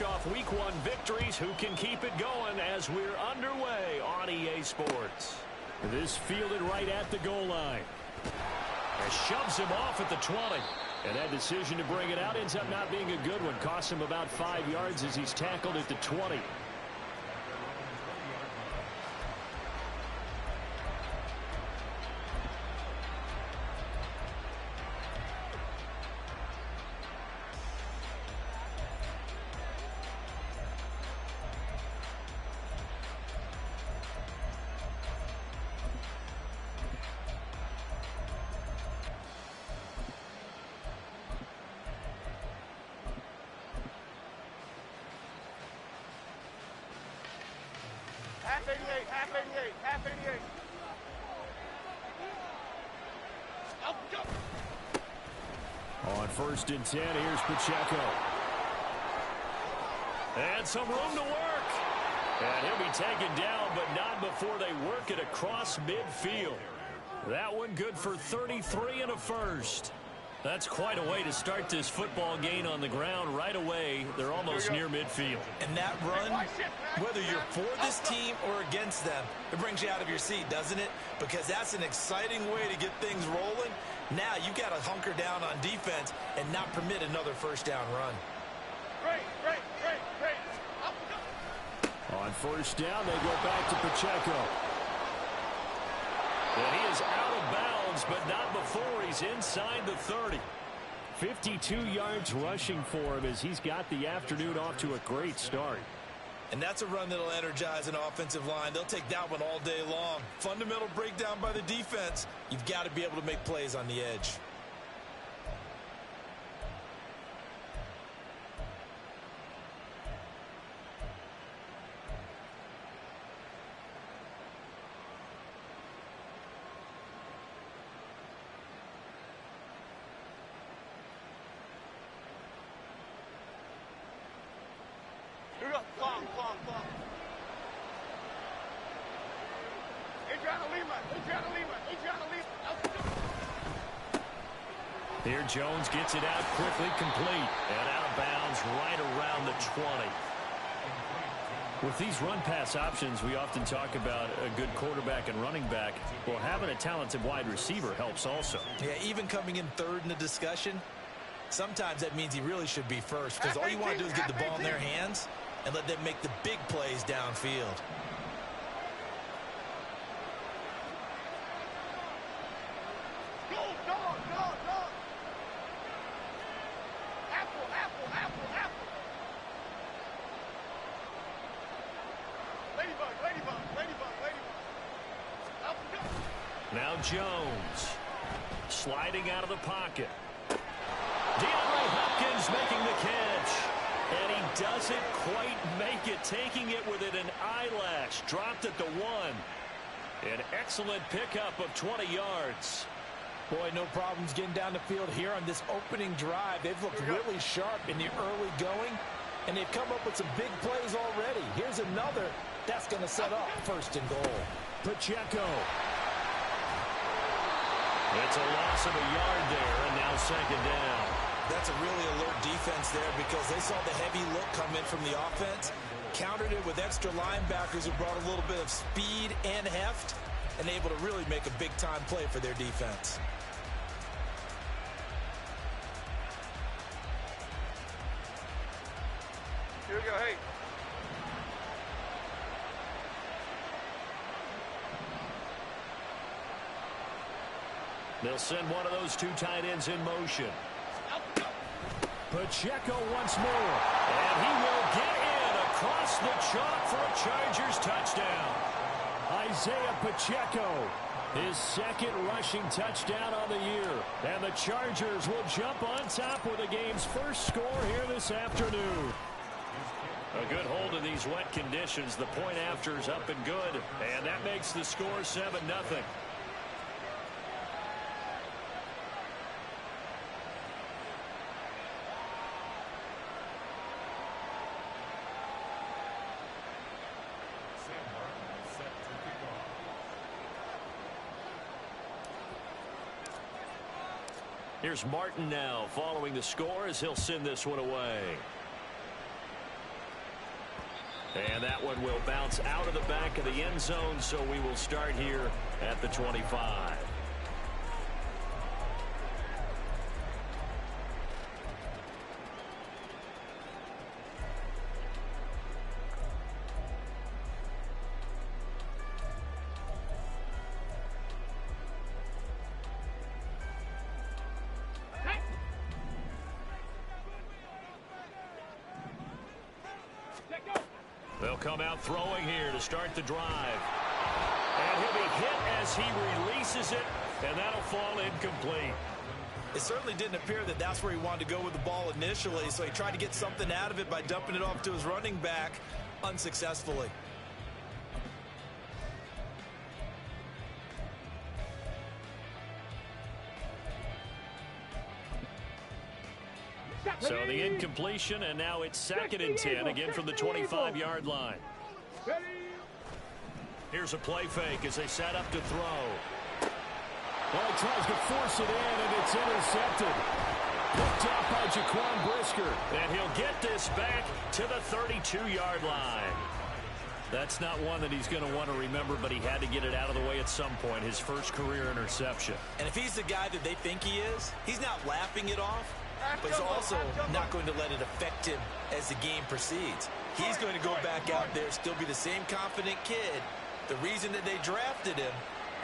fresh off Week 1 victories. Who can keep it going as we're underway on EA Sports? This fielded right at the goal line. And shoves him off at the 20. And that decision to bring it out ends up not being a good one. Costs him about 5 yards as he's tackled at the 20. Half 88. On 1st and 10, here's Pacheco. And some room to work. And he'll be taken down, but not before they work it across midfield. That one good for 33 and a first. That's quite a way to start this football game on the ground right away. They're almost near midfield. And that run, whether you're for this team or against them, it brings you out of your seat, doesn't it? Because that's an exciting way to get things rolling. Now you've got to hunker down on defense and not permit another first down run. Great. On 1st down, they go back to Pacheco. And he is out of bounds, but not before he's inside the 30. 52 yards rushing for him as he's got the afternoon off to a great start. And that's a run that'll energize an offensive line. They'll take that one all day long. Fundamental breakdown by the defense. You've got to be able to make plays on the edge. Clong. Adriana Lima. Here Jones gets it out quickly, complete. And out of bounds right around the 20. With these run-pass options, we often talk about a good quarterback and running back. Well, having a talented wide receiver helps also. Yeah, even coming in third in the discussion, sometimes that means he really should be first, because all you want to do is get the ball in their hands and let them make the big plays downfield. Go. Apple. Ladybug. Now Jones sliding out of the pocket. DeAndre Hopkins making the catch. And he doesn't quite make it, taking it within an eyelash. Dropped at the 1. An excellent pickup of 20 yards. Boy, no problems getting down the field here on this opening drive. They've looked really sharp in the early going, and they've come up with some big plays already. Here's another that's going to set up 1st and goal. Pacheco. It's a loss of a yard there, and now 2nd down. That's a really alert defense there because they saw the heavy look come in from the offense, countered it with extra linebackers who brought a little bit of speed and heft, and able to really make a big-time play for their defense. Here we go, hey. They'll send one of those 2 tight ends in motion. Pacheco once more. And he will get in across the chalk for a Chargers touchdown. Isaiah Pacheco, his 2nd rushing touchdown on the year. And the Chargers will jump on top with the game's first score here this afternoon. A good hold in these wet conditions. The point after is up and good. And that makes the score 7-0. Here's Martin now following the score as he'll send this one away. And that one will bounce out of the back of the end zone, so we will start here at the 25. They'll come out throwing here to start the drive. And he'll be hit as he releases it, and that'll fall incomplete. It certainly didn't appear that that's where he wanted to go with the ball initially, so he tried to get something out of it by dumping it off to his running back unsuccessfully. So the incompletion, and now it's 2nd and 10, again from the 25-yard line. Here's a play fake as they set up to throw. Well, he tries to force it in, and it's intercepted. Picked off by Jaquan Brisker. And he'll get this back to the 32-yard line. That's not one that he's going to want to remember, but he had to get it out of the way at some point, his first career interception. And if he's the guy that they think he is, he's not laughing it off, but he's also not going to let it affect him as the game proceeds. He's going to go back out there, still be the same confident kid, the reason that they drafted him,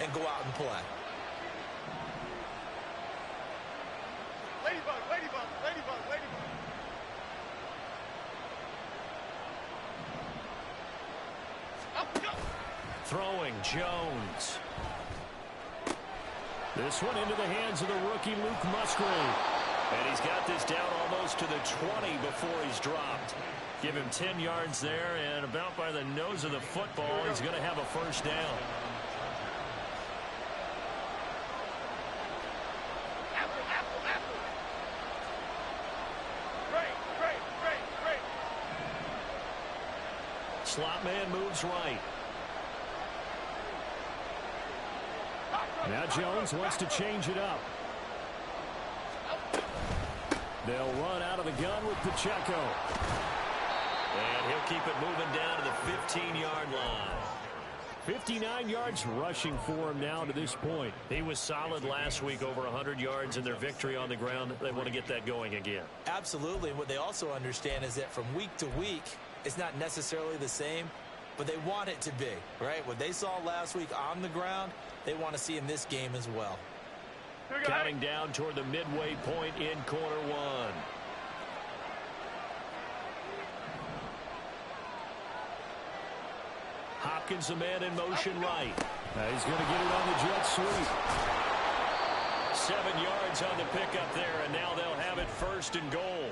and go out and play. Ladybug, ladybug, ladybug, ladybug. Up, go. Throwing Jones. This one into the hands of the rookie Luke Musgrave. And he's got this down almost to the 20 before he's dropped. Give him 10 yards there, and about by the nose of the football, he's going to have a first down. Apple, apple, apple. Great, great, great, great. Slot man moves right. Now Jones wants to change it up. They'll run out of the gun with Pacheco. And he'll keep it moving down to the 15-yard line. 59 yards rushing for him now to this point. He was solid last week, over 100 yards in their victory on the ground. They want to get that going again. Absolutely. What they also understand is that from week to week, it's not necessarily the same, but they want it to be, right? What they saw last week on the ground, they want to see in this game as well. Counting down toward the midway point in quarter one. Hopkins, the man in motion right. He's going to get it on the jet sweep. 7 yards on the pickup there, and now they'll have it 1st and goal.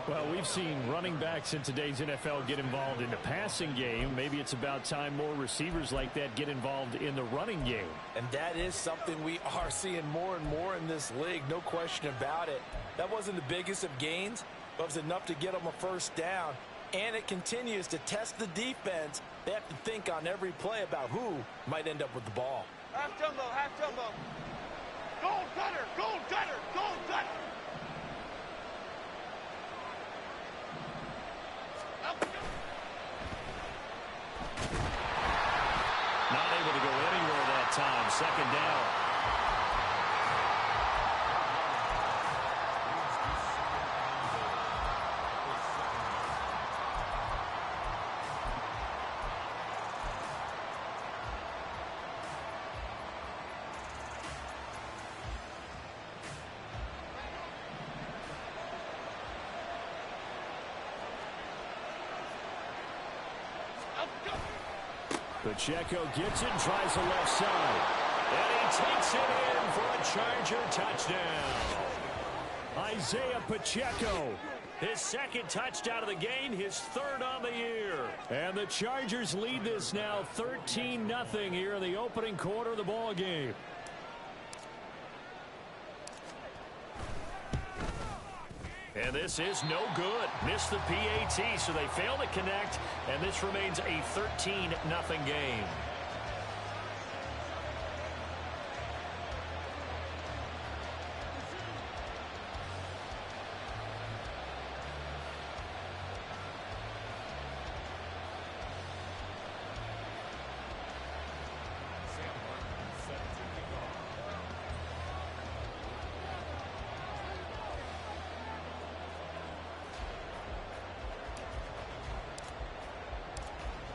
Well, we've seen running backs in today's NFL get involved in the passing game. Maybe it's about time more receivers like that get involved in the running game. And that is something we are seeing more and more in this league, no question about it. That wasn't the biggest of gains, but it was enough to get them a first down. And it continues to test the defense. They have to think on every play about who might end up with the ball. Half jumbo, half jumbo. Gold gutter, gold gutter, gold gutter. Not able to go anywhere that time. 2nd down. Pacheco gets it and tries the left side. And he takes it in for a Charger touchdown. Isaiah Pacheco. His 2nd touchdown of the game, his 3rd on the year. And the Chargers lead this now 13-0 here in the opening quarter of the ball game. And this is no good. Missed the PAT, so they fail to connect, and this remains a 13-0 game.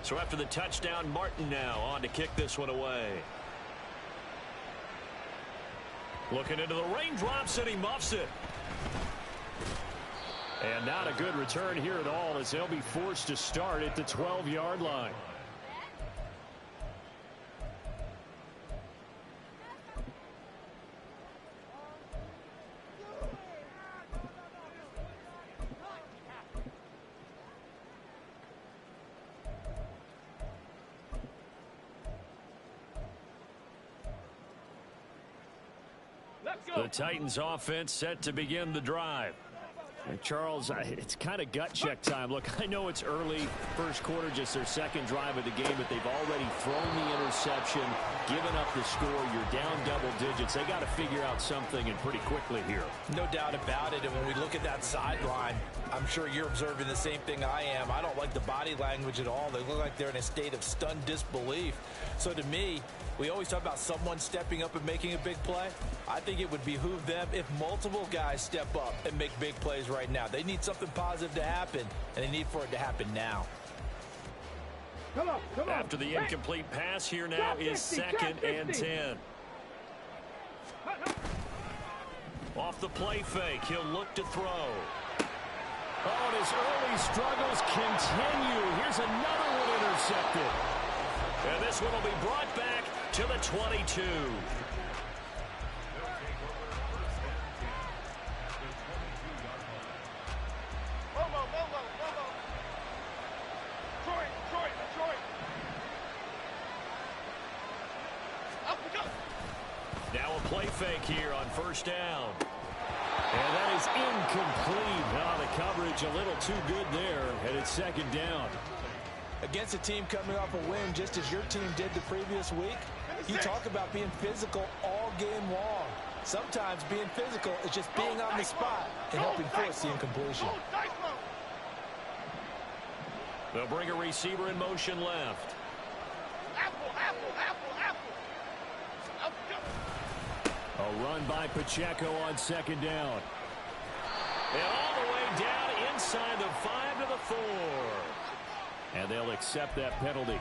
So after the touchdown, Martin now on to kick this one away. Looking into the raindrops, and he muffs it. And not a good return here at all, as they'll be forced to start at the 12-yard line. The Titans offense set to begin the drive. And Charles, it's kind of gut check time. Look, I know it's early, first quarter, just their second drive of the game, but they've already thrown the interception, given up the score. You're down double digits. They got to figure out something, and pretty quickly here. No doubt about it. And when we look at that sideline, I'm sure you're observing the same thing I am. I don't like the body language at all. They look like they're in a state of stunned disbelief. So to me, we always talk about someone stepping up and making a big play. I think it would behoove them if multiple guys step up and make big plays right now. They need something positive to happen, and they need for it to happen now. Come on. After the incomplete pass, here now is 2nd and 10. Off the play fake, he'll look to throw. Oh, and his early struggles continue. Here's another one intercepted. And this one will be brought back to the 22. Now a play fake here on first down. And that is incomplete. Now the coverage a little too good there, and it's 2nd down. Against a team coming off a win, just as your team did the previous week, you talk about being physical all game long. Sometimes being physical is just being on the spot and helping force the incompletion. They'll bring a receiver in motion left. A run by Pacheco on 2nd down. And all the way down inside the 5 to the 4. And they'll accept that penalty.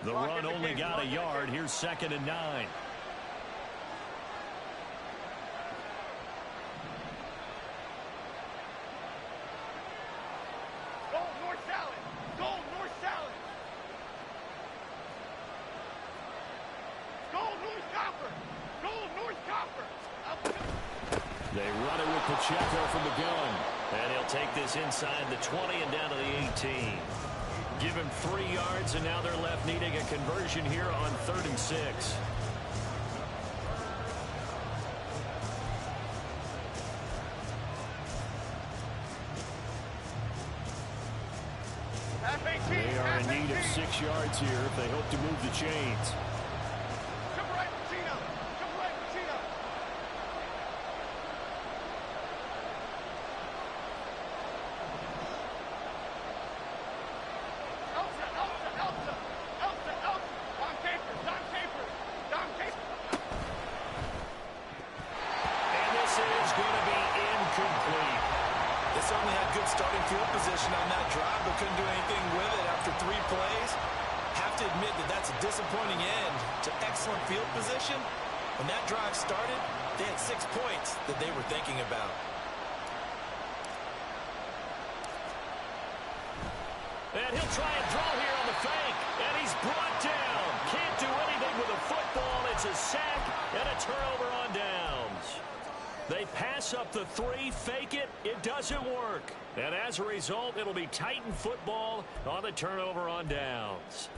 The run only got a yard. Here's 2nd and 9. They run it with Pacheco from the gun. And he'll take this inside the 20 and down to the 18. Give him 3 yards, and now they're left needing a conversion here on 3rd and 6. They are in need of 6 yards here if they hope to move the chains. When that drive started, they had 6 points that they were thinking about. And he'll try and throw here on the fake, and he's brought down. Can't do anything with a football. It's a sack and a turnover on downs. They pass up the 3, fake it. It doesn't work. And as a result, it'll be Titan football on the turnover on downs.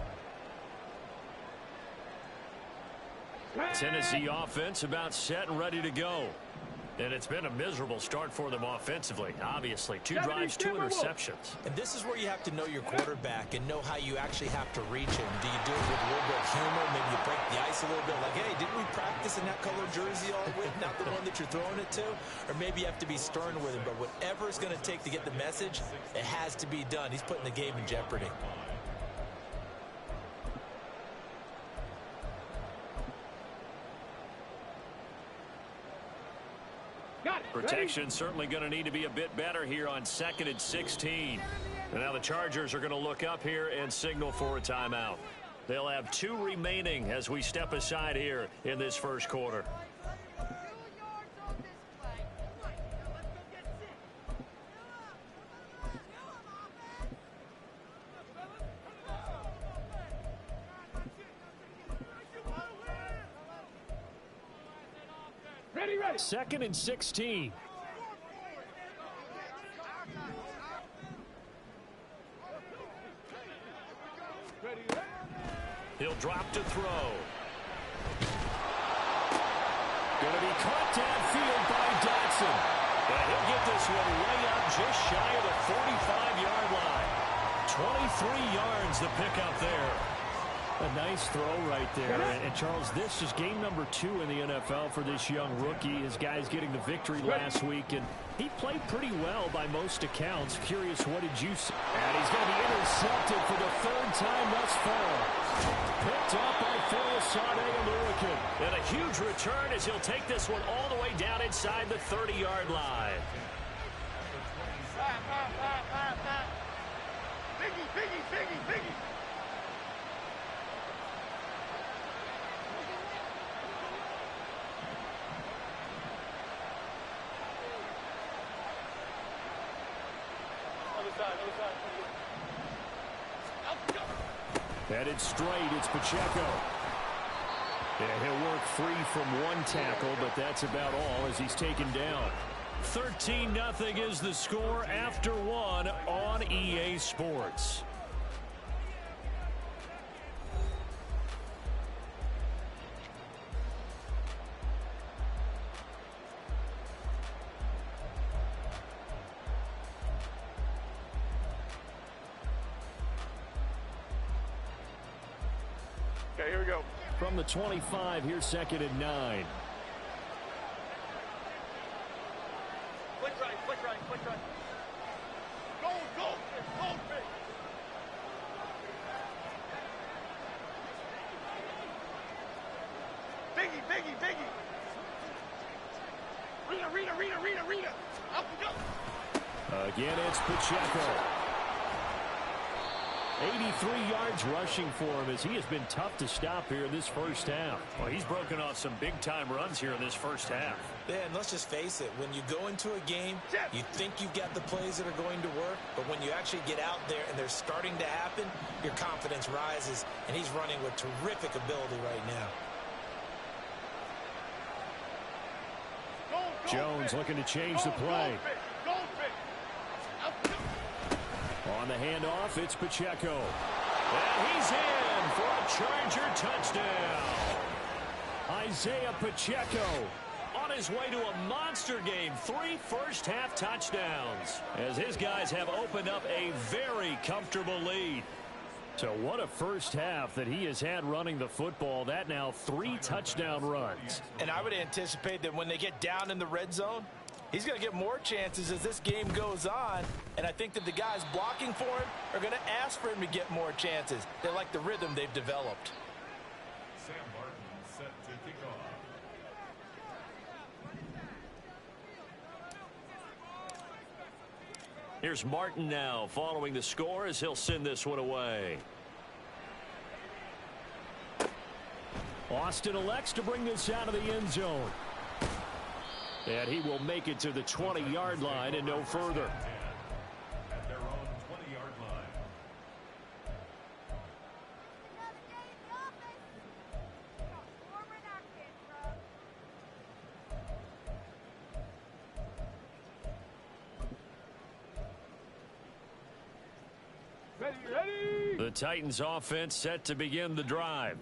Tennessee offense about set and ready to go. And it's been a miserable start for them offensively. Obviously, 2 drives, 2 interceptions. And this is where you have to know your quarterback and know how you actually have to reach him. Do you do it with a little bit of humor? Maybe you break the ice a little bit. Like, hey, didn't we practice in that color jersey all week? Not the one that you're throwing it to? Or maybe you have to be stern with him. But whatever it's going to take to get the message, it has to be done. He's putting the game in jeopardy. Protection certainly going to need to be a bit better here on 2nd and 16. And now the Chargers are going to look up here and signal for a timeout. They'll have 2 remaining as we step aside here in this first quarter. Ready. 2nd and 16. He'll drop to throw. Going to be caught downfield by Dotson. And he'll get this one way up just shy of the 45-yard line. 23 yards the pickup there. A nice throw right there. And Charles, this is game number 2 in the NFL for this young rookie. His guys getting the victory last week, and he played pretty well by most accounts. Curious, what did you see? And he's going to be intercepted for the 3rd time thus far. Picked up by Folasade Oluokun. And a huge return as he'll take this one all the way down inside the 30-yard line. Biggie. Headed straight, it's Pacheco. And he'll work free from one tackle, but that's about all as he's taken down. 13-0 is the score after 1 on EA Sports. Okay, here we go. From the 25, here's 2nd and 9. Flick right. Goldfish. Biggie. Rita. Up we go. Again, it's Pacheco. 83 yards rushing for him as he has been tough to stop here in this first half. Well, he's broken off some big-time runs here in this first half. Yeah, and let's just face it. When you go into a game, you think you've got the plays that are going to work, but when you actually get out there and they're starting to happen, your confidence rises, and he's running with terrific ability right now. Jones looking to change the play. On the handoff, it's Pacheco. And he's in for a Charger touchdown. Isaiah Pacheco on his way to a monster game. 3 first-half touchdowns as his guys have opened up a very comfortable lead. So what a first half that he has had running the football. That now 3 touchdown runs. And I would anticipate that when they get down in the red zone, he's going to get more chances as this game goes on. And I think that the guys blocking for him are going to ask for him to get more chances. They like the rhythm they've developed. Sam Martin set to kick off. Here's Martin now following the score as he'll send this one away. Austin elects to bring this out of the end zone. And he will make it to the 20-yard line and no further. At their own 20-yard line. Ready. The Titans offense set to begin the drive.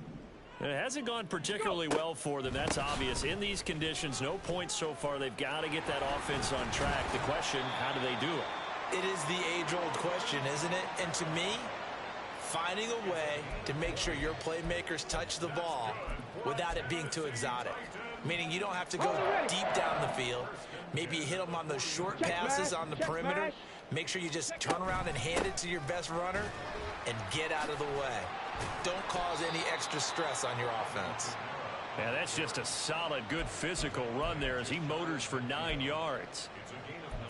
It hasn't gone particularly well for them. That's obvious. In these conditions, no points so far. They've got to get that offense on track. The question, how do they do it? It is the age-old question, isn't it? And to me, finding a way to make sure your playmakers touch the ball without it being too exotic. Meaning you don't have to go deep down the field. Maybe you hit them on those short passes on the perimeter. Make sure you just turn around and hand it to your best runner and get out of the way. Don't cause any extra stress on your offense. Yeah, that's just a solid, good physical run there as he motors for 9 yards.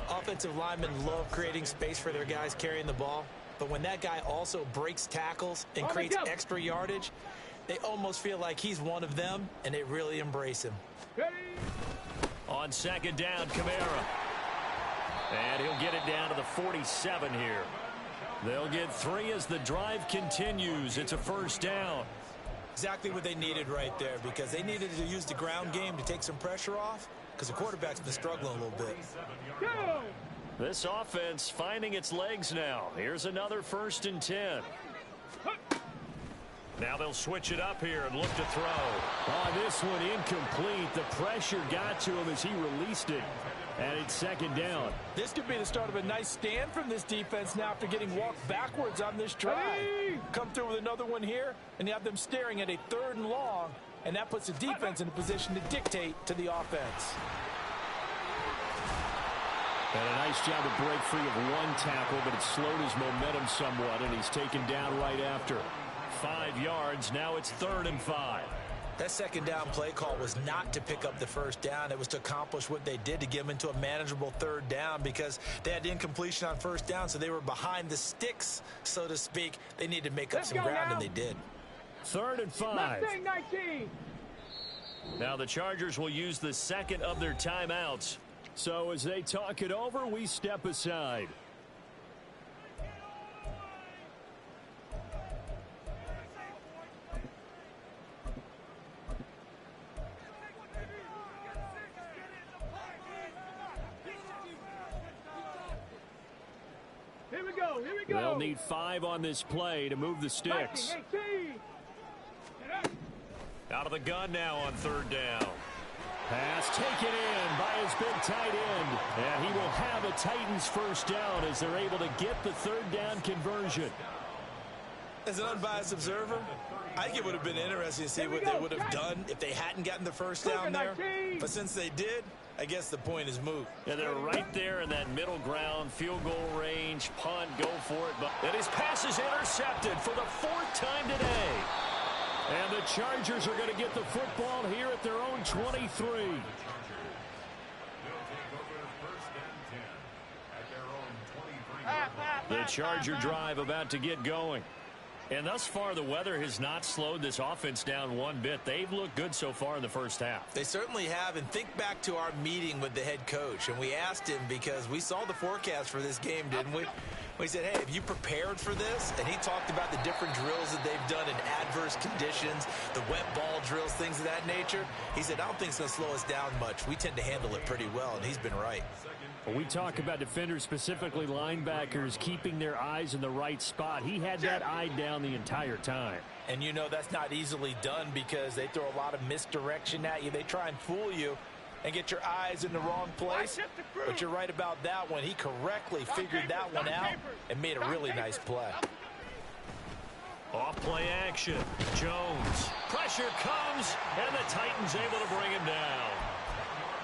Offensive linemen love creating space for their guys carrying the ball. But when that guy also breaks tackles and creates extra yardage, they almost feel like he's one of them, and they really embrace him. On second down, Kamara. And he'll get it down to the 47 here. They'll get 3 as the drive continues. It's a first down. Exactly what they needed right there, because they needed to use the ground game to take some pressure off, because the quarterback's been struggling a little bit. This offense finding its legs now. Here's another 1st and 10. Now they'll switch it up here and look to throw. On this one, incomplete. The pressure got to him as he released it. And it's second down. This could be the start of a nice stand from this defense now after getting walked backwards on this drive. Come through with another one here, and you have them staring at a 3rd and long, and that puts the defense in a position to dictate to the offense. And a nice job to break free of 1 tackle, but it slowed his momentum somewhat, and he's taken down right after. 5 yards. Now it's 3rd and 5. That second down play call was not to pick up the first down. It was to accomplish what they did, to get them into a manageable 3rd down, because they had incompletion on first down, so they were behind the sticks, so to speak. They needed to make up some ground, and they did. 3rd and 5. Now the Chargers will use the second of their timeouts. So as they talk it over, we step aside. Here we go. They'll need 5 on this play to move the sticks. Out of the gun now on 3rd down. Pass taken in by his big tight end. And he will have a Titans first down as they're able to get the 3rd down conversion. As an unbiased observer, I think it would have been interesting to see what they would have done if they hadn't gotten the first down there. But since they did, I guess the point is moot. Yeah, they're right there in that middle ground, field goal range, punt, go for it. But and his pass is intercepted for the 4th time today. And the Chargers are going to get the football here at their own 23. The Charger drive about to get going. And thus far, the weather has not slowed this offense down one bit. They've looked good so far in the first half. They certainly have. And think back to our meeting with the head coach. And we asked him, because we saw the forecast for this game, didn't we? We said, hey, have you prepared for this? And he talked about the different drills that they've done in adverse conditions, the wet ball drills, things of that nature. He said, I don't think it's going to slow us down much. We tend to handle it pretty well, and he's been right. When we talk about defenders, specifically linebackers, keeping their eyes in the right spot. He had that eye down the entire time. And you know that's not easily done, because they throw a lot of misdirection at you. They try and fool you and get your eyes in the wrong place. But you're right about that one. He correctly figured that one out and made a really nice play. Off play action. Jones. Pressure comes, and the Titans able to bring him down.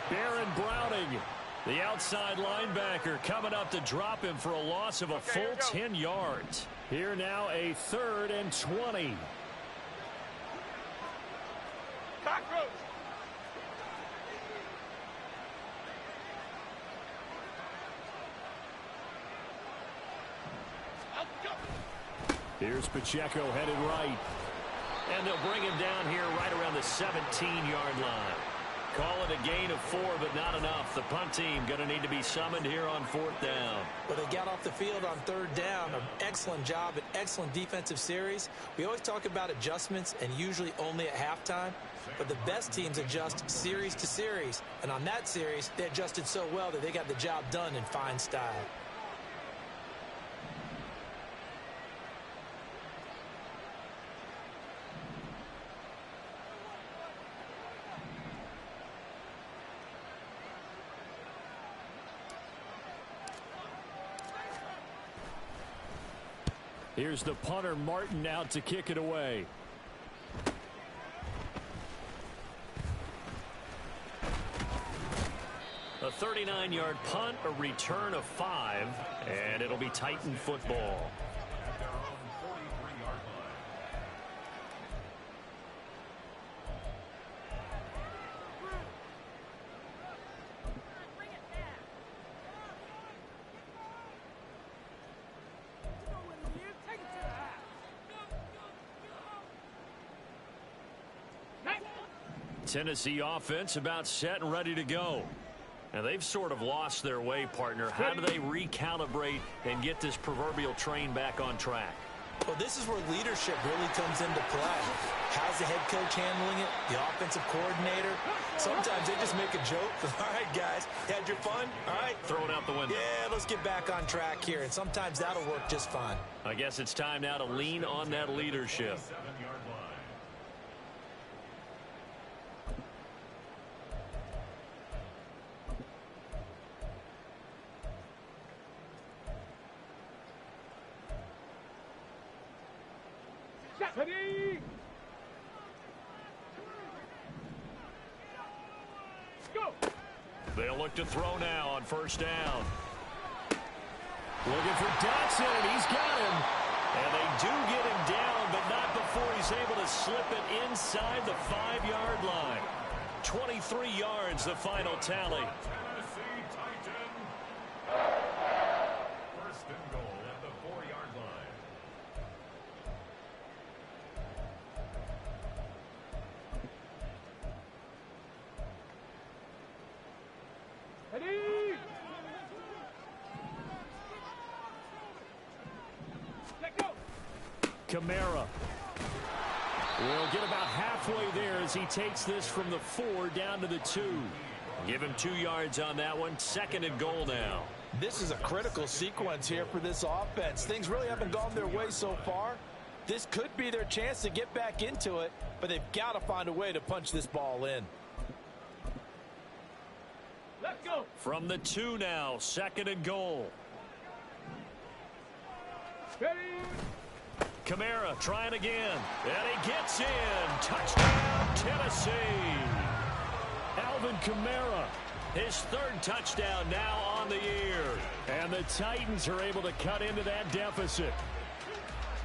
Baron Browning, the outside linebacker, coming up to drop him for a loss of a full 10 yards. Here now a 3rd and 20. Cockroach. Here's Pacheco headed right. And they'll bring him down here right around the 17-yard line. Call it a gain of 4, but not enough. The punt team going to need to be summoned here on 4th down. Well, they got off the field on 3rd down. An excellent job, an excellent defensive series. We always talk about adjustments, and usually only at halftime. But the best teams adjust series to series. And on that series, they adjusted so well that they got the job done in fine style. Here's the punter, Martin, out to kick it away. A 39-yard punt, a return of 5, and it'll be Titan football. Tennessee offense about set and ready to go. And they've sort of lost their way, partner. How do they recalibrate and get this proverbial train back on track? Well, this is where leadership really comes into play. How's the head coach handling it? The offensive coordinator? Sometimes they just make a joke. All right, guys, had your fun? All right. Throw it out the window. Yeah, let's get back on track here. And sometimes that'll work just fine. I guess it's time now to lean on that leadership. 7-yard line. Ready? Go! They'll look to throw now on first down. Looking for Dotson, and he's got him. And they do get him down, but not before he's able to slip it inside the 5-yard line. 23 yards, the final tally. Tennessee Titan. First and goal at the 4-yard line. Ready? Let go! Kamara will get about halfway there as he takes this from the 4 down to the 2. Give him 2 yards on that one. Second and goal now. This is a critical sequence here for this offense. Things really haven't gone their way so far. This could be their chance to get back into it, but they've got to find a way to punch this ball in. Let's go! From the 2 now, second and goal. Ready? Kamara trying again, and he gets in. Touchdown, Tennessee. Alvin Kamara, his 3rd touchdown now on the year. And the Titans are able to cut into that deficit.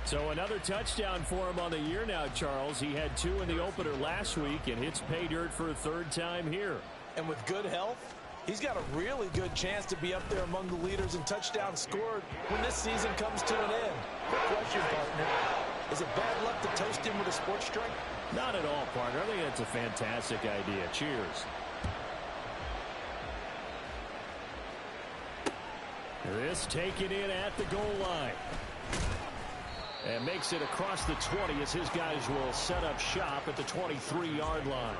So another touchdown for him on the year now, Charles. He had 2 in the opener last week and hits pay dirt for a 3rd time here. And with good health, he's got a really good chance to be up there among the leaders in touchdowns scored when this season comes to an end. Quick question, partner. Is it bad luck to toast him with a sports drink? Not at all, partner. I think that's a fantastic idea. Cheers. This taken in at the goal line. And makes it across the 20 as his guys will set up shop at the 23-yard line.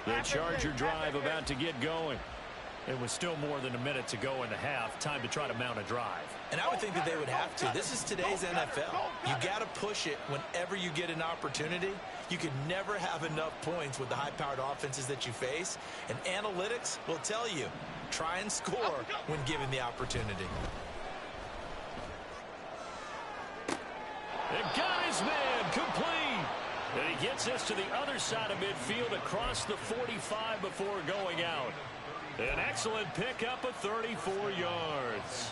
The Charger drive about to get going. It was still more than a minute to go in the half. Time to try to mount a drive. And I would think that they would have to. This is today's NFL. You got to push it whenever you get an opportunity. You can never have enough points with the high-powered offenses that you face. And analytics will tell you, try and score when given the opportunity. And got his man complete. And he gets this to the other side of midfield across the 45 before going out. An excellent pickup of 34 yards.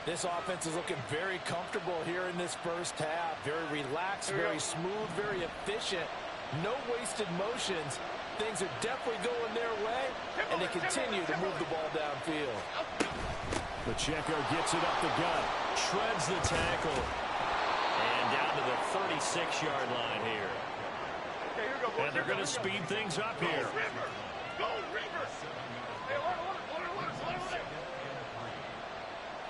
This offense is looking very comfortable here in this first half. Very relaxed, very smooth, very efficient. No wasted motions. Things are definitely going their way, and they continue to move the ball downfield. Pacheco gets it up the gut, shreds the tackle, and down to the 36-yard line here. Okay, here we go, boys. And they're going to speed things up here. River! Go, River! Hey, order.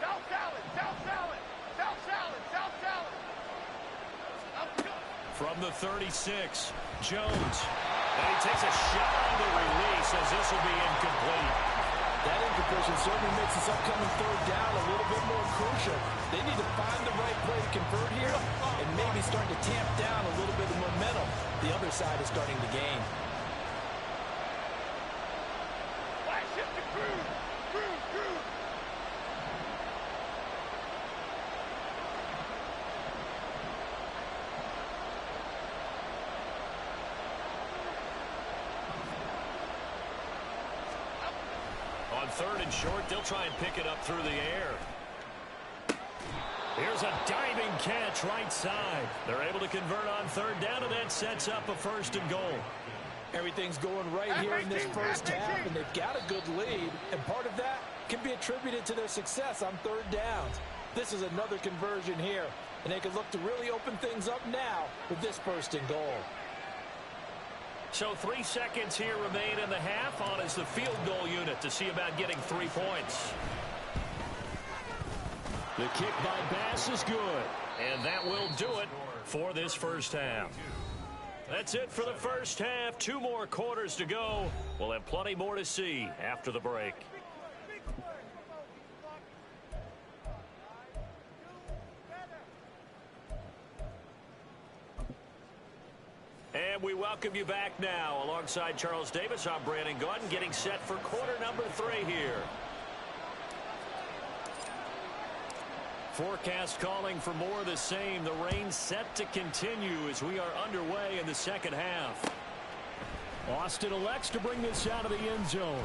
South salad! South salad! South salad! South salad! From the 36, Jones. And he takes a shot on the release as this will be incomplete. That incompletion certainly makes this upcoming 3rd down a little bit more crucial. They need to find the right play to convert here and maybe start to tamp down a little bit of momentum. The other side is starting to gain. Flash it to Cruz! Cruz! On 3rd and short, they'll try and pick it up through the air. Here's a diving catch right side. They're able to convert on 3rd down, and that sets up a 1st and goal. Everything's going right here in this first half, and they've got a good lead, and part of that can be attributed to their success on 3rd downs. This is another conversion here, and they can look to really open things up now with this first and goal. So 3 seconds here remain in the half. On is the field goal unit to see about getting 3 points. The kick by Bass is good, and that will do it for this first half. That's it for the first half. 2 more quarters to go. We'll have plenty more to see after the break. And we welcome you back now. Alongside Charles Davis, I'm Brandon Gaudin, getting set for quarter number 3 here. Forecast calling for more of the same. The rain set to continue as we are underway in the second half. Austin elects to bring this out of the end zone.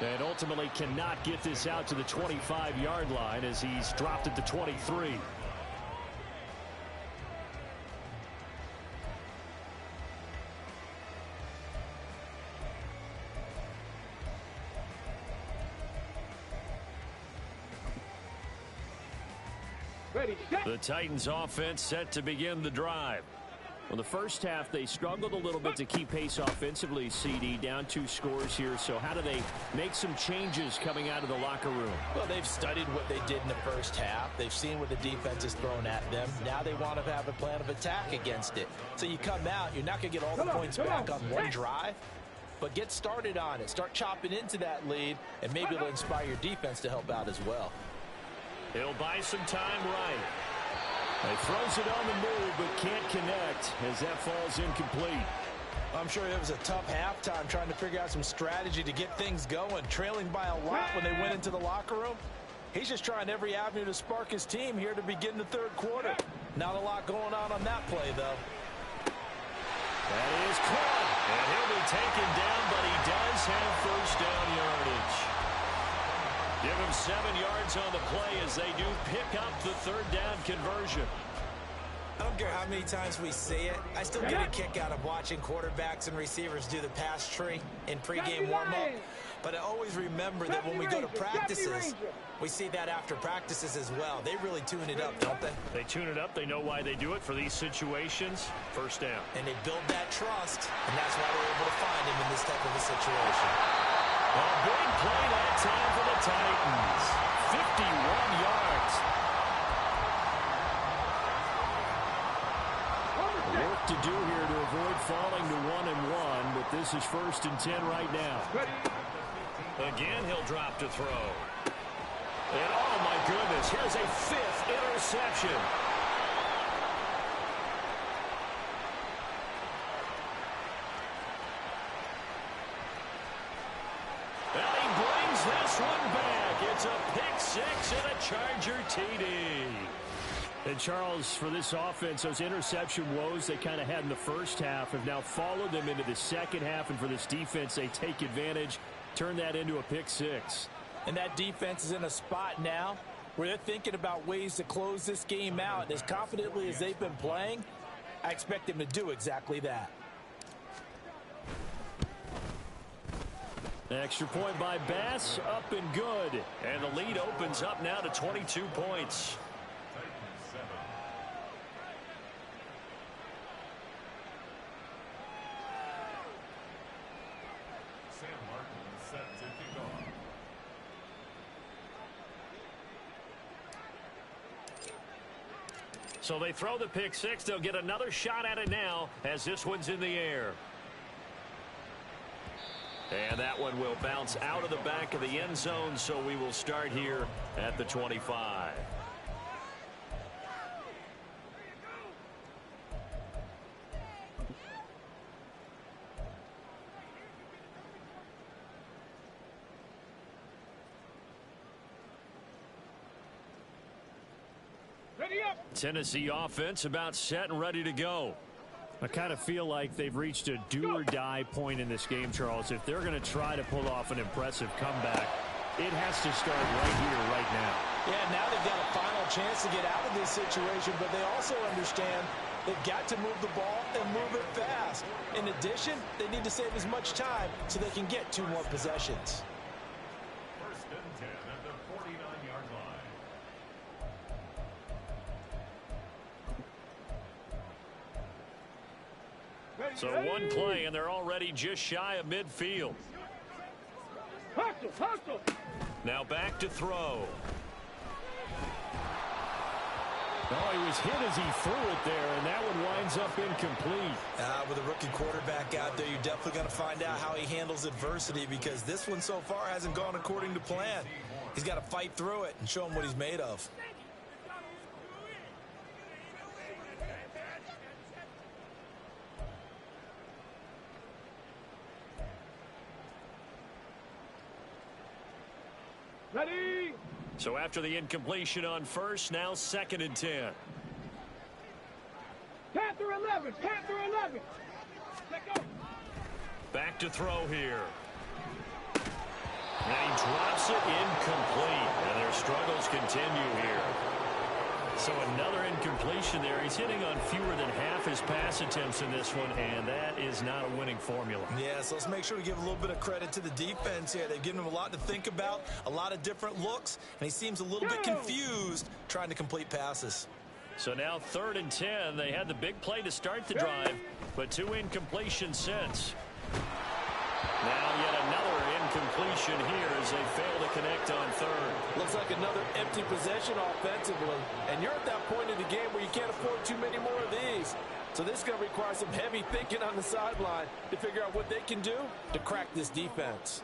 And ultimately cannot get this out to the 25-yard line as he's dropped at the 23. The Titans offense set to begin the drive. Well, the first half, they struggled a little bit to keep pace offensively, CD, down 2 scores here. So how do they make some changes coming out of the locker room? Well, they've studied what they did in the first half. They've seen what the defense has thrown at them. Now they want to have a plan of attack against it. So you come out, you're not going to get all the points back on one drive, but get started on it. Start chopping into that lead, and maybe it'll inspire your defense to help out as well. He'll buy some time right. He throws it on the move, but can't connect as that falls incomplete. I'm sure it was a tough halftime trying to figure out some strategy to get things going. Trailing by a lot when they went into the locker room. He's just trying every avenue to spark his team here to begin the third quarter. Not a lot going on that play, though. That is caught, and he'll be taken down, but he does have first down yardage. Give him 7 yards on the play as they do pick up the third down conversion. I don't care how many times we see it. I still get a kick out of watching quarterbacks and receivers do the pass tree in pregame warm-up. But I always remember that when we go to practices, we see that after practices as well. They really tune it up, don't they? They tune it up. They know why they do it for these situations. First down. And they build that trust, and that's why they're able to find him in this type of a situation. A big play that time for the Titans. 51 yards. Work to do here to avoid falling to 1-1, but this is 1st and 10 right now. Again, he'll drop to throw. And oh my goodness, here's a 5th interception. And he brings this one back. It's a pick 6 and a Charger TD. And Charles, for this offense, those interception woes they kind of had in the first half have now followed them into the second half. And for this defense, they take advantage, turn that into a pick 6. And that defense is in a spot now where they're thinking about ways to close this game out. And as confidently as they've been playing, I expect them to do exactly that. Extra point by Bass, up and good. And the lead opens up now to 22 points. So they throw the pick 6. They'll get another shot at it now as this one's in the air. And that one will bounce out of the back of the end zone, so we will start here at the 25. Tennessee offense about set and ready to go. I kind of feel like they've reached a do-or-die point in this game, Charles. If they're going to try to pull off an impressive comeback, it has to start right here, right now. Yeah, now they've got a final chance to get out of this situation, but they also understand they've got to move the ball and move it fast. In addition, they need to save as much time so they can get 2 more possessions. 1st and 10 at the 49-yard line. So one play, and they're already just shy of midfield. Hustle. Now back to throw. Oh, he was hit as he threw it there, and that one winds up incomplete. With a rookie quarterback out there, you're definitely going to find out how he handles adversity, because this one so far hasn't gone according to plan. He's got to fight through it and show him what he's made of. Ready? So after the incompletion on first, now 2nd and 10. Panther 11. Let go. Back to throw here. And he drops it incomplete. And their struggles continue here. So another incompletion there. He's hitting on fewer than half his pass attempts in this one, and that is not a winning formula. Yeah, so let's make sure we give a little bit of credit to the defense here. They've given him a lot to think about, a lot of different looks, and he seems a little bit confused trying to complete passes. So now 3rd and 10. They had the big play to start the drive, but 2 incompletions since. Now yet another incompletion here as they fail to connect on 3rd. Looks like another empty possession offensively. And you're at that point in the game where you can't afford too many more of these. So this is going to require some heavy thinking on the sideline to figure out what they can do to crack this defense.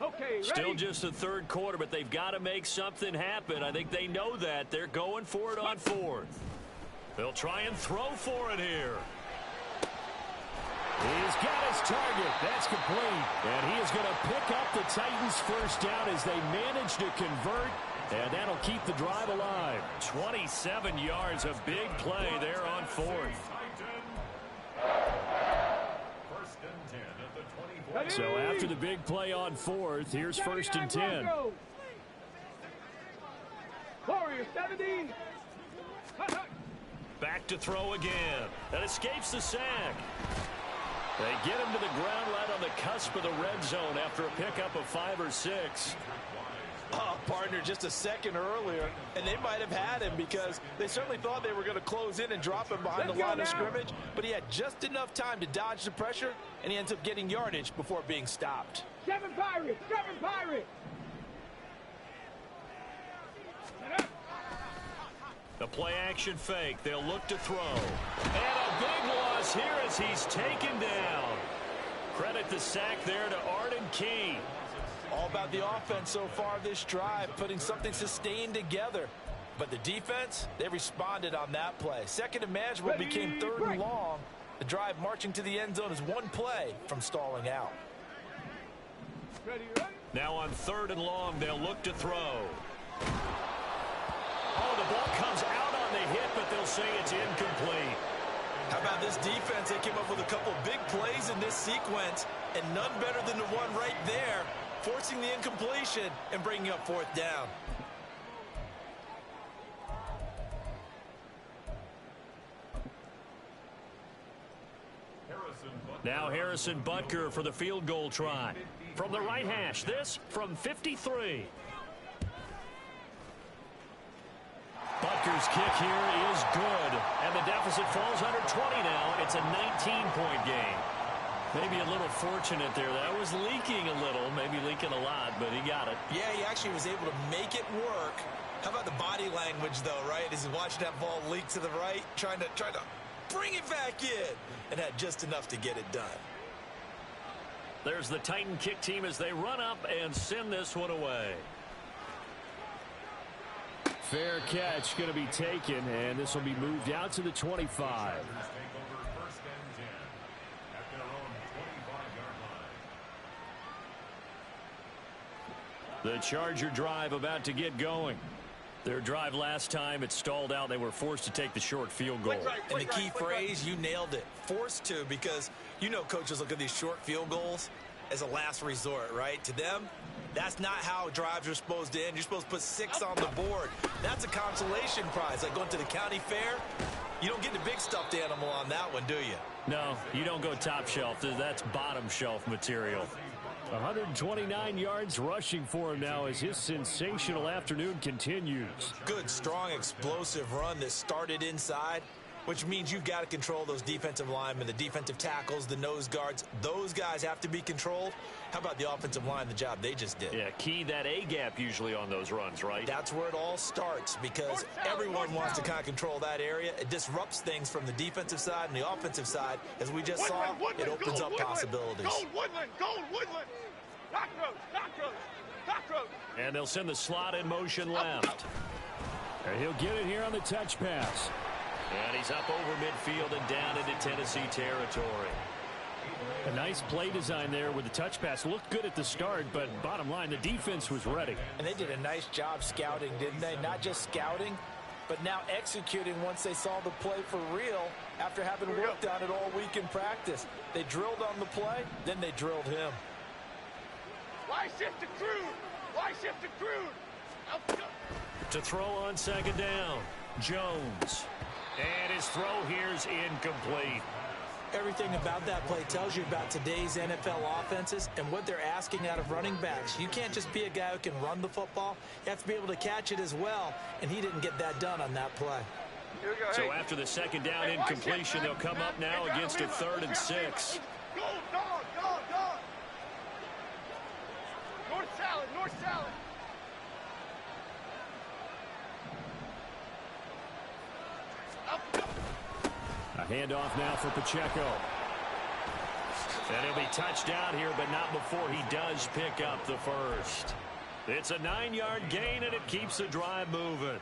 Okay, ready? Still just the 3rd quarter, but they've got to make something happen. I think they know that. They're going for it on 4th. They'll try and throw for it here. He's got his target. That's complete. And he is going to pick up the Titans' first down as they manage to convert. And that'll keep the drive alive. 27 yards, a big play there on 4th. So after the big play on 4th, here's 1st and 10. Warrior 70. Back to throw again. That escapes the sack. They get him to the ground right on the cusp of the red zone after a pickup of 5 or 6. Oh, partner, just a second earlier, and they might have had him because they certainly thought they were going to close in and drop him behind the line of scrimmage, but he had just enough time to dodge the pressure, and he ends up getting yardage before being stopped. 7 Pirates. The play action fake. They'll look to throw. And a big loss here as he's taken down. Credit the sack there to Arden Key. All about the offense so far this drive, putting something sustained together. But the defense, they responded on that play. Second and manageable became 3rd and long. The drive marching to the end zone is one play from stalling out. Now on 3rd and long, they'll look to throw. Oh, the ball comes out on the hit, but they'll say it's incomplete. How about this defense? They came up with a couple big plays in this sequence, and none better than the one right there, forcing the incompletion and bringing up 4th down. Now Harrison Butker for the field goal try. From the right hash, this from 53. Butker's kick here is good, and the deficit falls under 20 now. It's a 19-point game. Maybe a little fortunate there. That was leaking a little, maybe leaking a lot, but he got it. Yeah, he actually was able to make it work. How about the body language, though, right? As he watched that ball leak to the right, trying to bring it back in, and had just enough to get it done. There's the Titan kick team as they run up and send this one away. Fair catch going to be taken, and this will be moved out to the 25. The Charger drive about to get going. Their drive last time, it stalled out. They were forced to take the short field goal. And the key phrase, you nailed it. Forced to, because you know coaches look at these short field goals as a last resort, right? To them, that's not how drives are supposed to end. You're supposed to put 6 on the board. That's a consolation prize. Like going to the county fair, you don't get the big stuffed animal on that one, do you? No, you don't go top shelf. That's bottom shelf material. 129 yards rushing for him now as his sensational afternoon continues. Good, strong, explosive run that started inside, which means you've got to control those defensive linemen, the defensive tackles, the nose guards. Those guys have to be controlled. How about the offensive line, the job they just did? Yeah, key that A-gap usually on those runs, right? That's where it all starts because everyone wants to kind of control that area. It disrupts things from the defensive side and the offensive side. As we just saw, it opens up possibilities. Gold Woodland, Gold Woodland. Cockroach, cockroach, cockroach. And they'll send the slot in motion left. And he'll get it here on the touch pass. And he's up over midfield and down into Tennessee territory. A nice play design there with the touch pass. Looked good at the start, but bottom line, the defense was ready. And they did a nice job scouting, didn't they? Not just scouting, but now executing once they saw the play for real after having worked on it all week in practice. They drilled on the play, then they drilled him. Why shift to Crude? Why shift to Crude? To throw on second down, Jones. And his throw here's incomplete. Everything about that play tells you about today's NFL offenses and what they're asking out of running backs. You can't just be a guy who can run the football. You have to be able to catch it as well, and he didn't get that done on that play. Here we go. So after the second down incompletion, they'll come up now against a 3rd and 6. Go, dog, dog, dog. North salad, north salad. A handoff now for Pacheco. And he'll be touched down here, but not before he does pick up the first. It's a 9-yard gain, and it keeps the drive moving.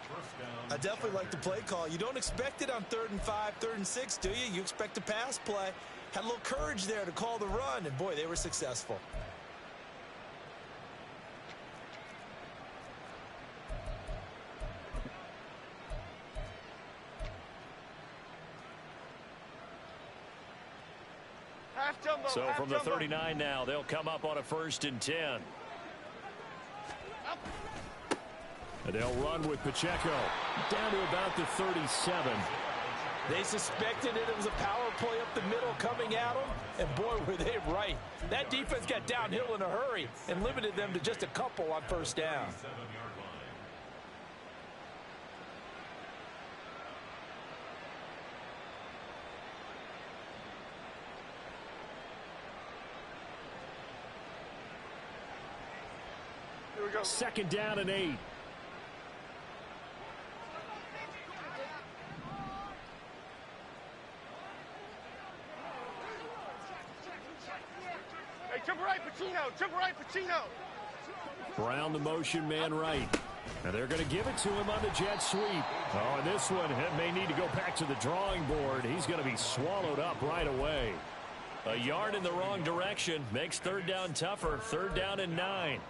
I definitely like the play call. You don't expect it on 3rd and 5, 3rd and 6, do you? You expect a pass play. Had a little courage there to call the run, and boy, they were successful. So from the 39 now, they'll come up on a 1st and 10. And they'll run with Pacheco down to about the 37. They suspected it was a power play up the middle coming at them, and boy, were they right. That defense got downhill in a hurry and limited them to just a couple on 1st down. Here we go. 2nd down and 8. Hey, jump right, Pacino. Jump right, Pacino. Brown, the motion man right. And they're going to give it to him on the jet sweep. Oh, and this one may need to go back to the drawing board. He's going to be swallowed up right away. A yard in the wrong direction makes 3rd down tougher. 3rd down and 9.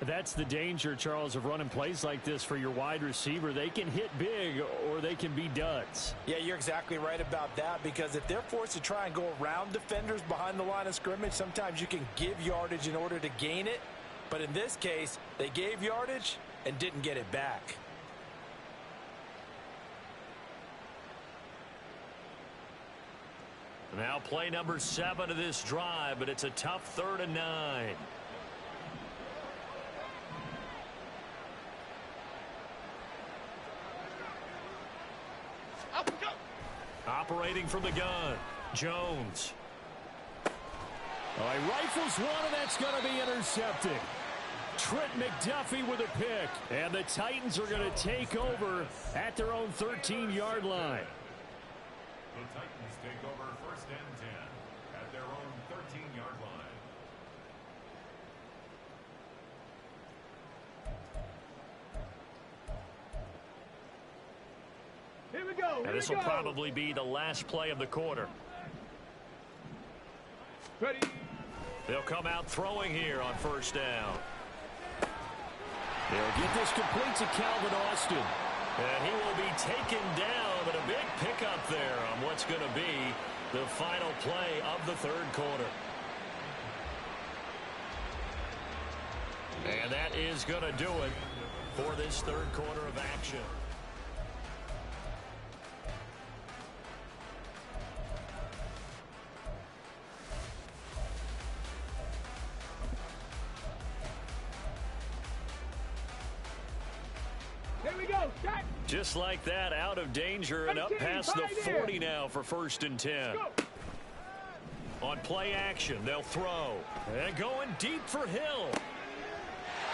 That's the danger, Charles, of running plays like this for your wide receiver. They can hit big or they can be duds. Yeah, you're exactly right about that, because if they're forced to try and go around defenders behind the line of scrimmage, sometimes you can give yardage in order to gain it. But in this case, they gave yardage and didn't get it back. Now play number 7 of this drive, but it's a tough 3rd and 9. Operating from the gun, Jones. Oh, he rifles one, and that's going to be intercepted. Trent McDuffie with a pick, and the Titans are going to take over at their own 13-yard line. The Titans take over 1st and 10 at their own 13-yard line. Here we go. And this will probably be the last play of the quarter. Ready. They'll come out throwing here on 1st down. They'll get this complete to Calvin Austin. And he will be taken down, but a big pickup there on what's going to be the final play of the 3rd quarter. And that is going to do it for this 3rd quarter of action. Here we go. Just like that, out of danger and up past the 40 now for 1st and 10. On play action, they'll throw. And going deep for Hill.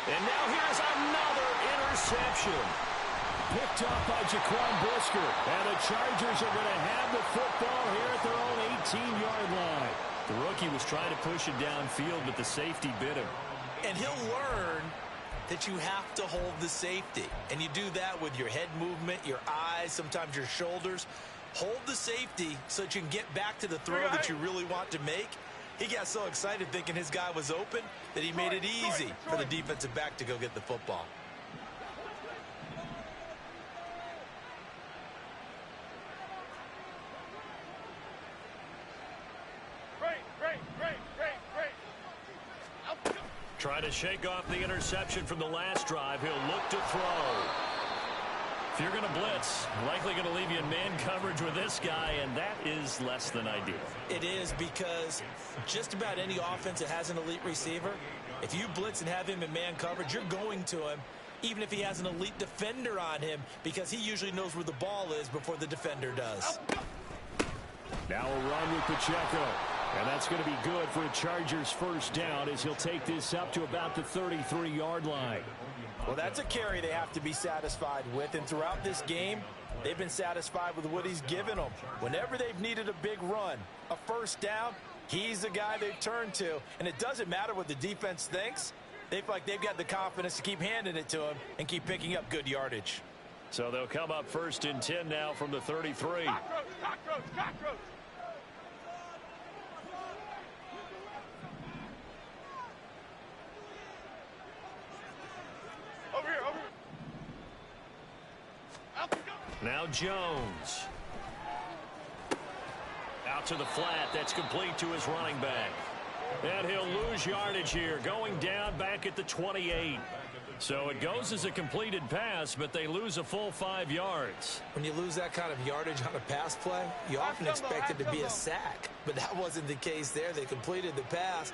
And now here's another interception. Picked up by Jaquan Brisker. And the Chargers are going to have the football here at their own 18-yard line. The rookie was trying to push it downfield, but the safety bit him. And he'll learn that you have to hold the safety. And you do that with your head movement, your eyes, sometimes your shoulders. Hold the safety so that you can get back to the throw that you really want to make. He got so excited thinking his guy was open that he made it easy for the defensive back to go get the football. Try to shake off the interception from the last drive. He'll look to throw. If you're going to blitz, likely going to leave you in man coverage with this guy, and that is less than ideal. It is, because just about any offense that has an elite receiver, if you blitz and have him in man coverage, you're going to him, even if he has an elite defender on him, because he usually knows where the ball is before the defender does. Now a run with Pacheco. And that's going to be good for a Chargers first down as he'll take this up to about the 33-yard line. Well, that's a carry they have to be satisfied with. And throughout this game, they've been satisfied with what he's given them. Whenever they've needed a big run, a first down, he's the guy they've turned to. And it doesn't matter what the defense thinks. They feel like they've got the confidence to keep handing it to him and keep picking up good yardage. So they'll come up 1st and 10 now from the 33. Cockroach. Now Jones. Out to the flat. That's complete to his running back. And he'll lose yardage here. Going down back at the 28. So it goes as a completed pass, but they lose a full 5 yards. When you lose that kind of yardage on a pass play, you often expect it to be a sack. But that wasn't the case there. They completed the pass.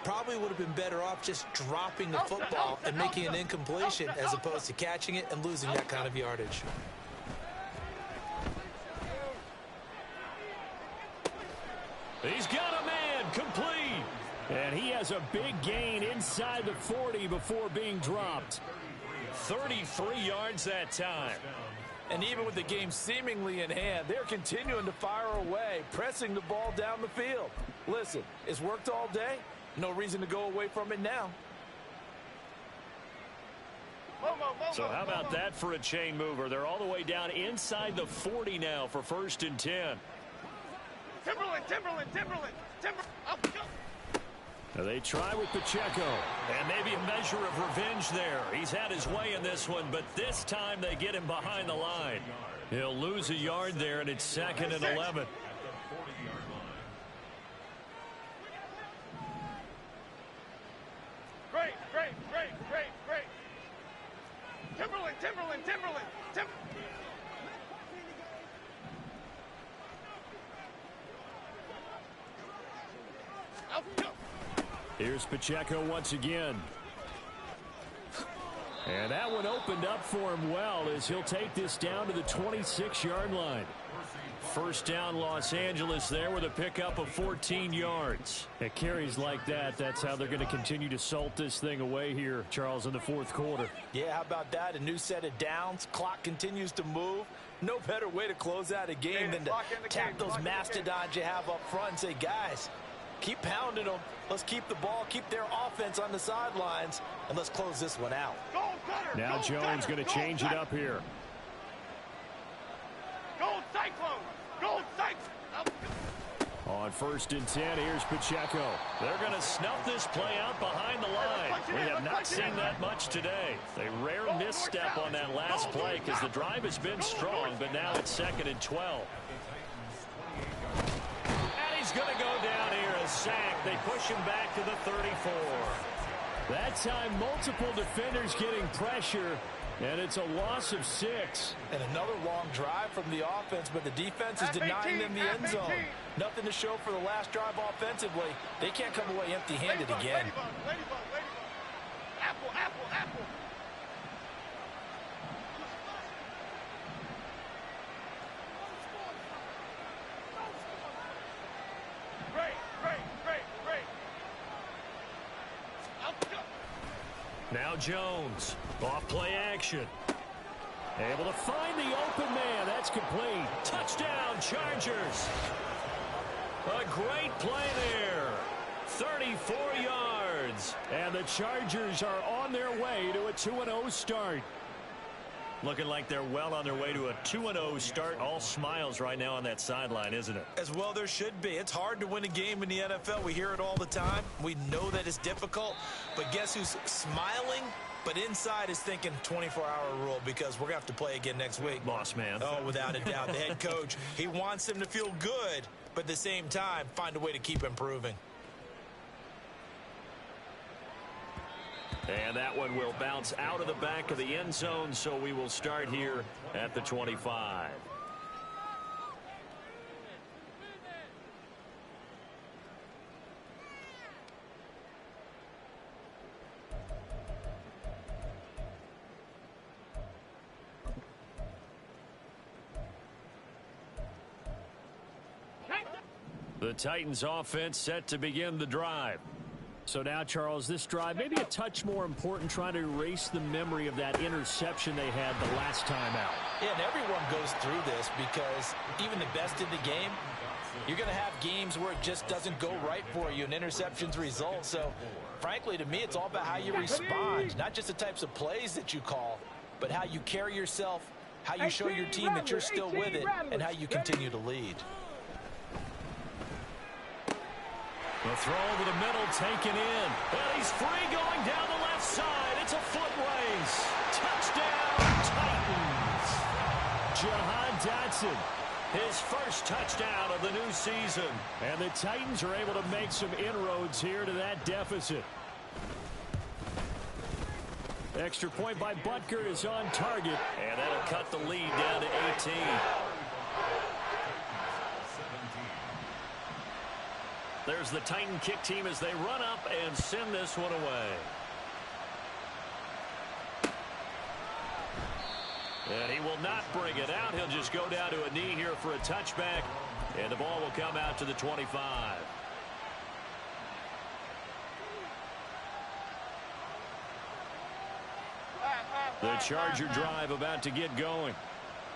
Probably would have been better off just dropping the football and making an incompletion as opposed to catching it and losing that kind of yardage. He's got a man complete. And he has a big gain inside the 40 before being dropped. 33 yards that time. And even with the game seemingly in hand, they're continuing to fire away, pressing the ball down the field. Listen, it's worked all day. No reason to go away from it now. So how about that for a chain mover? They're all the way down inside the 40 now for 1st and 10. Timberland. Now they try with Pacheco. And maybe a measure of revenge there. He's had his way in this one, but this time they get him behind the line. He'll lose a yard there, and it's 2nd and 11. Great. Timberland. Here's Pacheco once again. And that one opened up for him well as he'll take this down to the 26-yard line. First down Los Angeles there with a pickup of 14 yards. At carries like that, that's how they're going to continue to salt this thing away here, Charles, in the 4th quarter. Yeah, how about that? A new set of downs. Clock continues to move. No better way to close out a game than to tap those mastodons you have up front and say, guys, keep pounding them. Let's keep the ball, keep their offense on the sidelines, and let's close this one out. Now Jones going to change it up here. Gold Cyclone. On 1st and 10, here's Pacheco. They're going to snuff this play out behind the line. We have not seen that much today. A rare misstep on that last play because the drive has been strong, but now it's 2nd and 12. And he's going to go down here, a sack. They push him back to the 34. That time, multiple defenders getting pressure. And it's a loss of 6. And another long drive from the offense, but the defense is denying them the end zone. Nothing to show for the last drive offensively. They can't come away empty-handed again. Apple. Now Jones. Off play action. Able to find the open man. That's complete. Touchdown, Chargers. A great play there. 34 yards. And the Chargers are on their way to a 2-0 start. Looking like they're well on their way to a 2-0 start. All smiles right now on that sideline, isn't it? As well there should be. It's hard to win a game in the NFL. We hear it all the time. We know that it's difficult. But guess who's smiling? But inside is thinking 24-hour rule because we're going to have to play again next week. Boss man. Oh, without a doubt. The head coach, he wants them to feel good, but at the same time, find a way to keep improving. And that one will bounce out of the back of the end zone, so we will start here at the 25. The Titans offense set to begin the drive. So now, Charles, this drive maybe a touch more important, trying to erase the memory of that interception they had the last time out. Yeah, and everyone goes through this because even the best in the game, you're going to have games where it just doesn't go right for you, and interceptions result. So, frankly, to me, it's all about how you respond, not just the types of plays that you call, but how you carry yourself, how you show your team that you're still with it, and how you continue to lead. The throw over the middle, taken in. And he's free going down the left side. It's a foot race. Touchdown, Titans. Jahan Dotson, his first touchdown of the new season. And the Titans are able to make some inroads here to that deficit. Extra point by Butker is on target. And that'll cut the lead down to 18. There's the Titan kick team as they run up and send this one away. And he will not bring it out. He'll just go down to a knee here for a touchback. And the ball will come out to the 25. The Charger drive about to get going.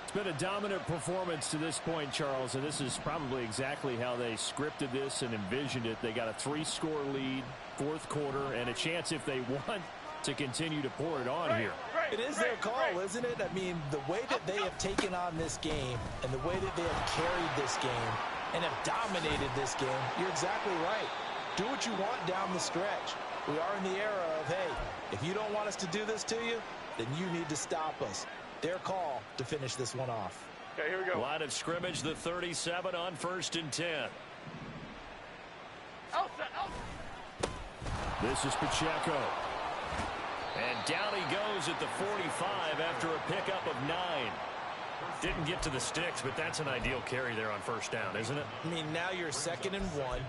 It's been a dominant performance to this point, Charles, and this is probably exactly how they scripted this and envisioned it. They got a 3-score lead, fourth quarter, and a chance, if they want, to continue to pour it on here. It is their call, isn't it? I mean, the way that they have taken on this game and the way that they have carried this game and have dominated this game, you're exactly right. Do what you want down the stretch. We are in the era of, hey, if you don't want us to do this to you, then you need to stop us. Their call to finish this one off. Okay, here we go. Line of scrimmage, the 37 on 1st and 10. This is Pacheco. And down he goes at the 45 after a pickup of 9. Didn't get to the sticks, but that's an ideal carry there on 1st down, isn't it? I mean, now you're 2nd and 1.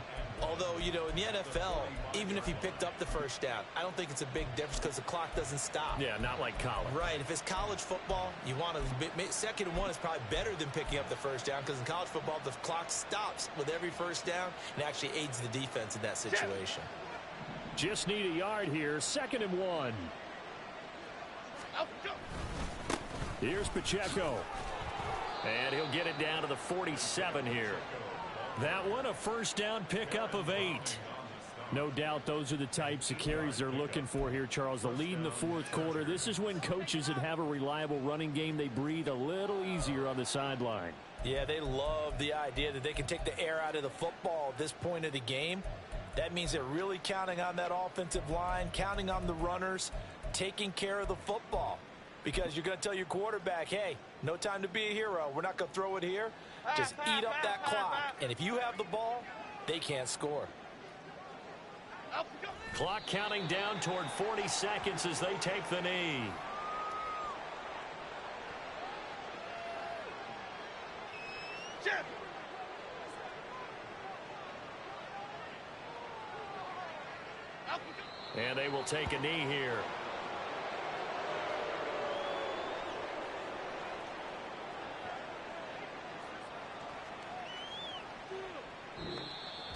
Although, you know, in the NFL, even if he picked up the 1st down, I don't think it's a big difference because the clock doesn't stop. Yeah, not like college. Right. If it's college football, you want to 2nd and 1 is probably better than picking up the 1st down because in college football, the clock stops with every 1st down and actually aids the defense in that situation. Just need a yard here. 2nd and 1. Here's Pacheco. And he'll get it down to the 47 here. That one, a 1st down pickup of 8. No doubt those are the types of carries they're looking for here, Charles. The lead in the 4th quarter. This is when coaches that have a reliable running game, they breathe a little easier on the sideline. Yeah, they love the idea that they can take the air out of the football at this point of the game. That means they're really counting on that offensive line, counting on the runners, taking care of the football. Because you're going to tell your quarterback, hey, no time to be a hero. We're not going to throw it here. Just eat up that clock. And if you have the ball, they can't score. Clock counting down toward 40 seconds as they take the knee. And they will take a knee here.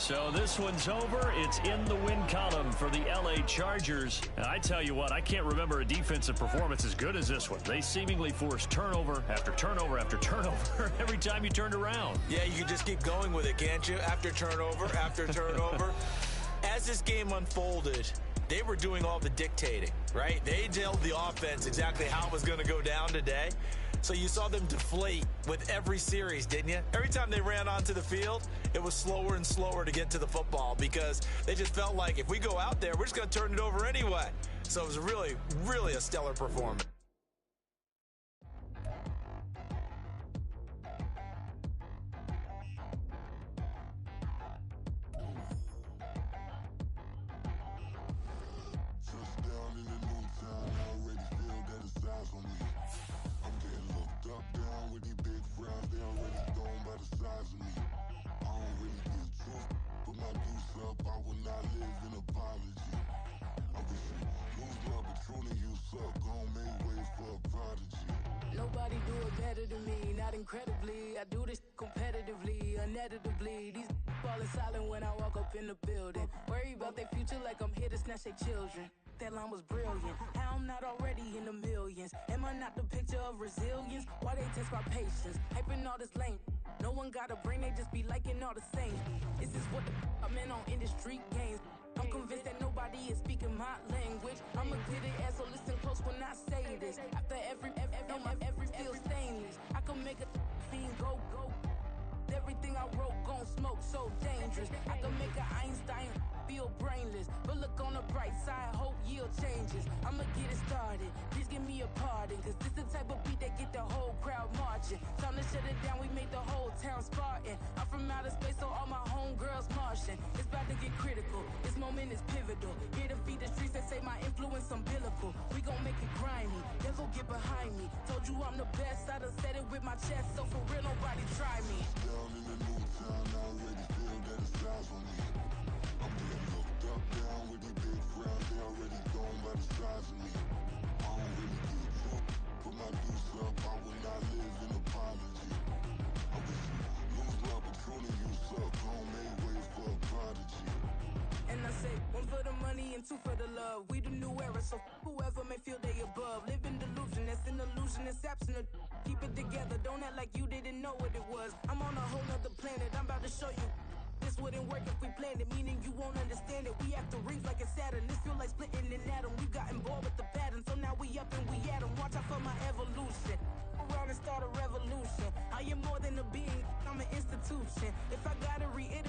So this one's over. It's in the win column for the L.A. Chargers. And I tell you what, I can't remember a defensive performance as good as this one. They seemingly forced turnover after turnover after turnover every time you turned around. Yeah, you can just keep going with it, can't you? After turnover, after turnover. As this game unfolded, they were doing all the dictating, right? They told the offense exactly how it was going to go down today. So you saw them deflate with every series, didn't you? Every time they ran onto the field, it was slower and slower to get to the football because they just felt like if we go out there, we're just going to turn it over anyway. So it was really, really a stellar performance. Nobody do it better than me, not incredibly. I do this competitively, uneditably. These falling silent when I walk up in the building. Worry about their future like I'm here to snatch their children. That line was brilliant. How I'm not already in the millions? Am I not the picture of resilience? Why they test my patience? Hyping all this lame. No one got a brain, they just be liking all the same. This is what the I'm in on industry games. I'm convinced that nobody is speaking my language. I'ma get it as so listen close when I say this. After every feel stainless. I can make a fiend go. Everything I wrote gon' smoke so dangerous. I can make an Einstein feel brainless. But look on the bright side, hope yield changes. I'ma get it started, please give me a pardon. Cause this the type of beat that get the whole crowd marching. Time to shut it down, we made the whole town Spartan. I'm from outer space, so all my homegirls Martian. It's about to get critical, this moment is pivotal. Here to feed the streets that say my influence umbilical. We gon' make it grimy, never get behind me. Told you I'm the best, I done said it with my chest. So for real, nobody try me. Down in the new town, I already feel that it's eyes on me. I'm getting looked up, down with these big frowns. They already gone by the size of me. I don't really get you. Put my deuce up, I will not live in apology. I wish you lose love, but truly you suck. Don't make way for a prodigy. And I say, one for the money and two for the love. We the new era, so whoever may feel they above. Live in delusion, that's an illusion, it's absent. Keep it together, don't act like you didn't know what it was. I'm on a whole nother planet, I'm about to show you. This wouldn't work if we planned it, meaning you won't understand it. We act the rings like a Saturn, this feel like splitting an atom. You gotten bored with the pattern, so now we up and we at 'em. Watch out for my evolution, around and start a revolution. I am more than a being, I'm an institution. If I gotta reiterate